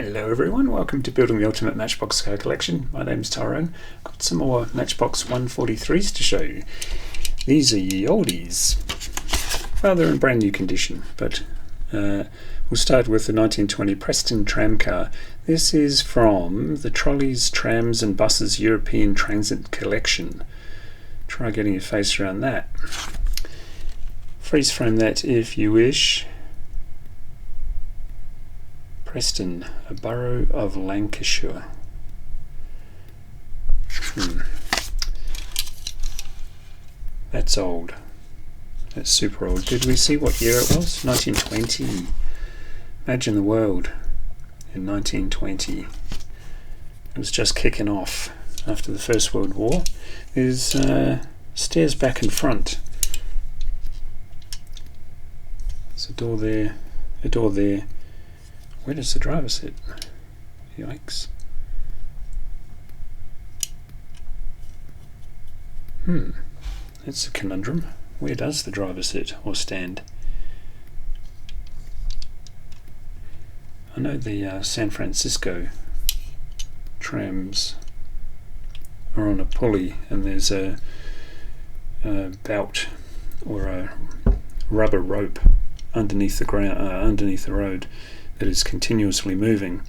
Hello everyone, welcome to Building the Ultimate Matchbox Car Collection. My name's Tyrone. I've got some more Matchbox 143s to show you. These are ye oldies. Well, they're in brand new condition, but we'll start with the 1920 Preston tram car. This is from the Trolleys, Trams and Buses European Transit Collection. Try getting your face around that. Freeze frame that if you wish. Preston, a borough of Lancashire. That's old. That's super old. Did we see what year it was? 1920. Imagine the world in 1920. It was just kicking off after the First World War. There's stairs back and front. There's a door there, a door there. Where does the driver sit? Yikes. That's a conundrum. Where does the driver sit or stand? I know the San Francisco trams are on a pulley and there's a belt or a rubber rope underneath the ground, underneath the road, that is continuously moving,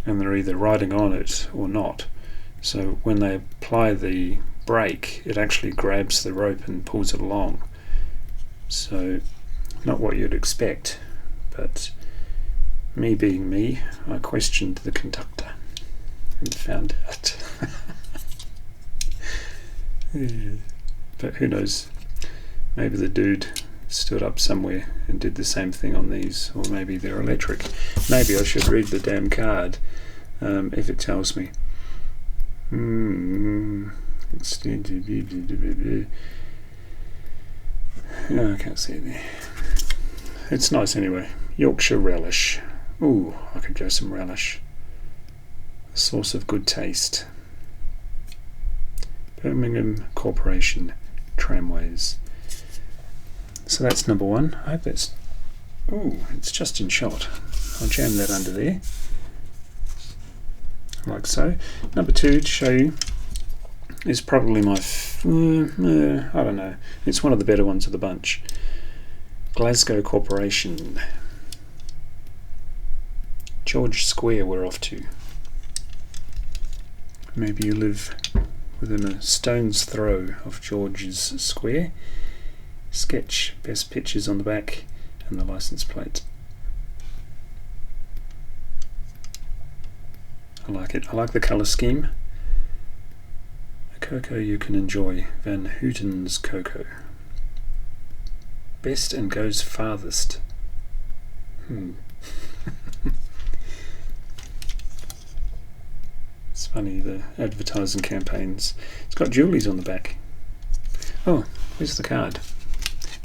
and they're either riding on it or not. So when they apply the brake, it actually grabs the rope and pulls it along. So not what you'd expect, but me being me, I questioned the conductor and found out. But who knows, maybe the dude stood up somewhere and did the same thing on these, or maybe they're electric. Maybe I should read the damn card if it tells me. Oh, I can't see it there. It's nice anyway. Yorkshire relish. Ooh, I could go some relish. A source of good taste. Birmingham Corporation Tramways. So that's number one. I hope that's... Ooh, it's just in shot. I'll jam that under there. Like so. Number two to show you is probably my... I don't know. It's one of the better ones of the bunch. Glasgow Corporation. George Square we're off to. Maybe you live within a stone's throw of George's Square. Sketch, best pictures on the back, and the license plate. I like it. I like the colour scheme. A cocoa you can enjoy. Van Houten's cocoa. Best and goes farthest. It's funny, the advertising campaigns. It's got Julie's on the back. Oh, where's the card?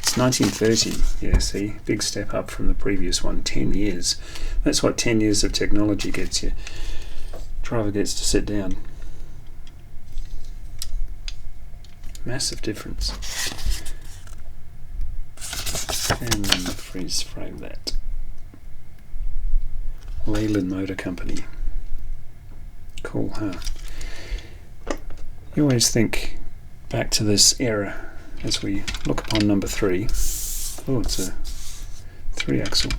It's 1930. Yeah, see, big step up from the previous one. 10 years. That's what 10 years of technology gets you. Driver gets to sit down. Massive difference. And freeze frame that. Leyland Motor Company. Cool, huh? You always think back to this era as we look upon number three. Oh, it's a 3-axle.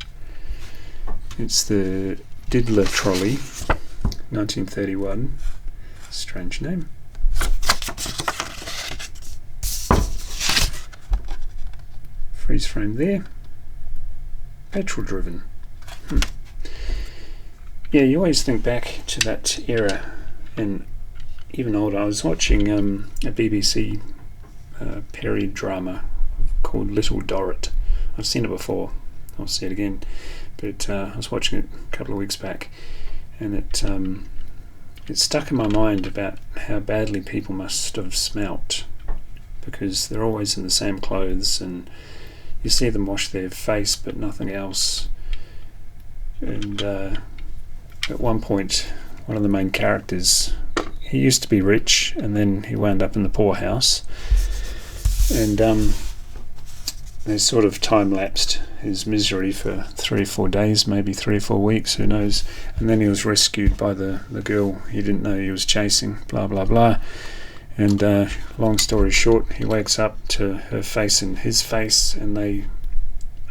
It's the Diddler Trolley, 1931. Strange name. Freeze frame there. Petrol driven. Yeah, you always think back to that era, and even older. I was watching a BBC period drama called Little Dorrit. I've seen it before, I'll see it again, but I was watching it a couple of weeks back, and it stuck in my mind about how badly people must have smelt, because they're always in the same clothes and you see them wash their face but nothing else. And at one point, one of the main characters, he used to be rich and then he wound up in the poorhouse, and they sort of time-lapsed his misery for 3 or 4 days, maybe 3 or 4 weeks, who knows. And then he was rescued by the girl he didn't know he was chasing, blah, blah, blah. And long story short, he wakes up to her face in his face, and they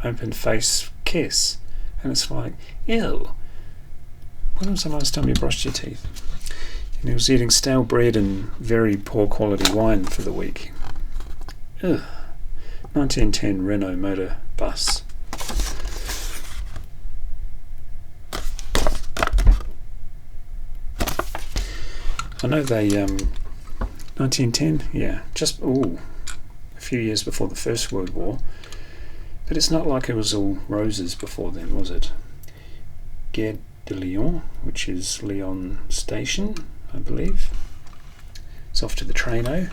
open face kiss. And it's like, ew. When was the last time you brushed your teeth? And he was eating stale bread and very poor quality wine for the week. Ugh. 1910 Renault motor bus. I know they 1910, yeah, just a few years before the First World War, but it's not like it was all roses before then, was it? Gare de Lyon, which is Lyon Station, I believe. It's off to the traino.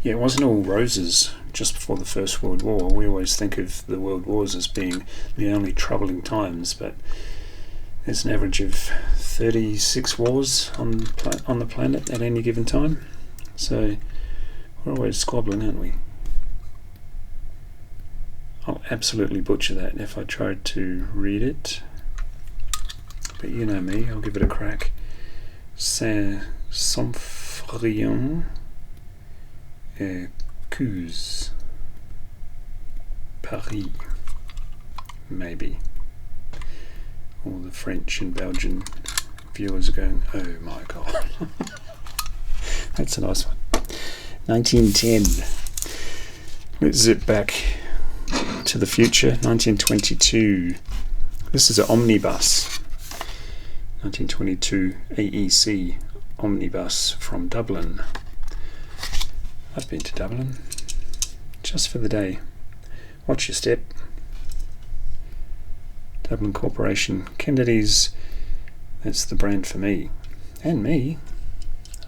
Yeah, it wasn't all roses just before the First World War. We always think of the World Wars as being the only troubling times, but there's an average of 36 wars on the planet at any given time. So we're always squabbling, aren't we? I'll absolutely butcher that if I tried to read it. But you know me, I'll give it a crack. Saint-Symphorien Cuse, Paris, maybe. All the French and Belgian viewers are going, oh my god. That's a nice one. 1910. Let's zip back to the future. 1922. This is an omnibus. 1922 AEC omnibus from Dublin. I've been to Dublin just for the day. Watch your step. Dublin Corporation. Kennedy's, that's the brand for me. And me.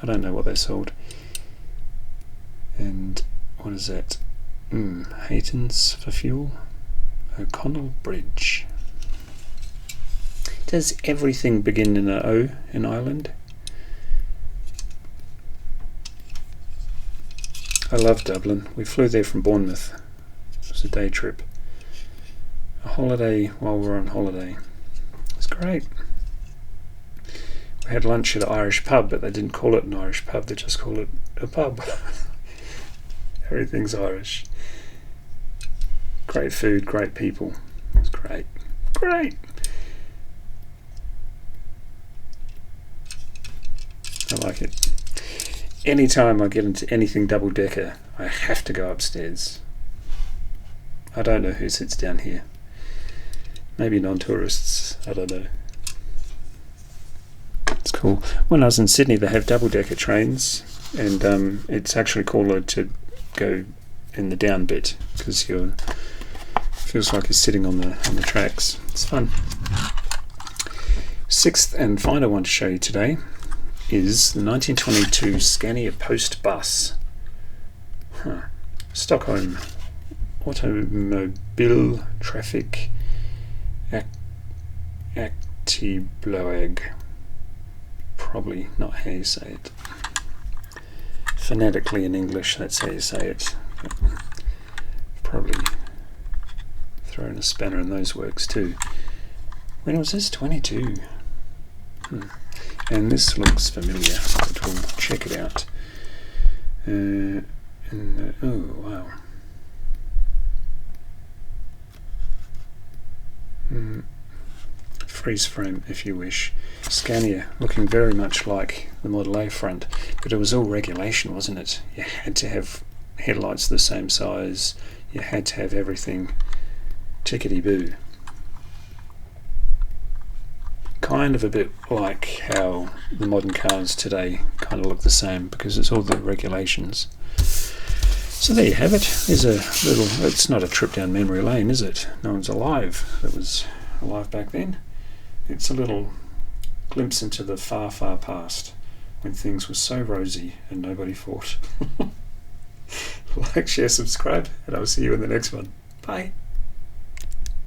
I don't know what they sold. And what is that? Hayton's for fuel. O'Connell Bridge. Does everything begin in an O in Ireland? I love Dublin. We flew there from Bournemouth. It was a day trip. A holiday while we were on holiday. It's great. We had lunch at an Irish pub, but they didn't call it an Irish pub, they just call it a pub. Everything's Irish. Great food, great people. It's great. Great! I like it. Anytime I get into anything double-decker, I have to go upstairs. I don't know who sits down here. Maybe non-tourists, I don't know. It's cool. When I was in Sydney, they have double-decker trains, and it's actually cooler to go in the down bit because feels like you're sitting on the tracks. It's fun. Sixth and final one to show you today is the 1922 Scania Post Bus. Stockholm Automobile Traffic Aktiebolag. Probably not how you say it. Phonetically in English, that's how you say it. Probably throwing a spanner in those works too. When was this? 22. And this looks familiar, but we'll check it out. Oh wow. Freeze frame if you wish. Scania, looking very much like the Model A front, but it was all regulation, wasn't it? You had to have headlights the same size, you had to have everything tickety-boo. Kind of a bit like how the modern cars today kind of look the same because it's all the regulations. So there you have it. There's a little, it's not a trip down memory lane, is it? No one's alive that was alive back then. It's a little glimpse into the far, far past when things were so rosy and nobody fought. Like, share, subscribe, and I'll see you in the next one. Bye.